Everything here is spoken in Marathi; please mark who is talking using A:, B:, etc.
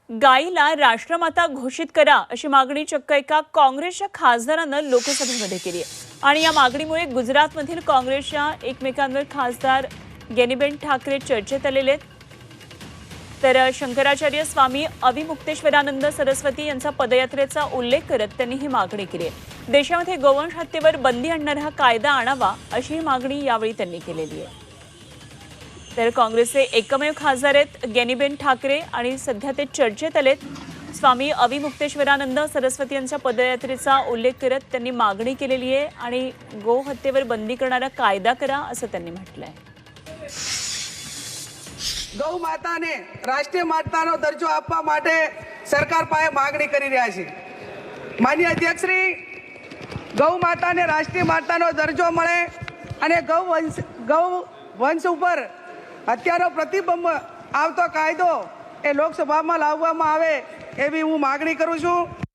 A: गायीला राष्ट्रमाता घोषित करा अशी मागणी चक्क एका काँग्रेसच्या खासदारानं लोकसभेमध्ये केली आहे आणि या मागणीमुळे गुजरातमधील काँग्रेसच्या एकमेकांवर खासदार गेनिबेन ठाकरे चर्चेत आलेले आहेत। तर शंकराचार्य स्वामी अविमुक्तेश्वरानंद सरस्वती यांचा पदयात्रेचा उल्लेख करत त्यांनी ही मागणी केली आहे। देशामध्ये गोवंश हत्येवर बंदी आणणारा कायदा आणावा अशी मागणी यावेळी त्यांनी केलेली आहे। तर काँग्रेसचे एकमेव खासदार आहेत गेनिबेन ठाकरे आणि सध्या ते चर्चेत आलेत। स्वामी अविमुक्तेश्वरानंद सरस्वती यांच्या पदयात्रेचा उल्लेख करत त्यांनी मागणी केलेली आहे आणि गो हत्येवर बंदी करणारा कायदा करा असं त्यांनी म्हटलंय।
B: गौ माताने राष्ट्रीय माताનો દરજ્જો આપવા માટે સરકાર પાસે માગણી કરી રહ્યા છે। માનનીય અધ્યક્ષશ્રી, ગૌ માતાને રાષ્ટ્રીય માતાનો દરજ્જો મળે અને ગૌ વંશ ઉપર હત્યાનો પ્રતિબંધ આવતો કાયદો એ લોકસભામાં લાવવામાં આવે એવી હું માગણી કરું છું।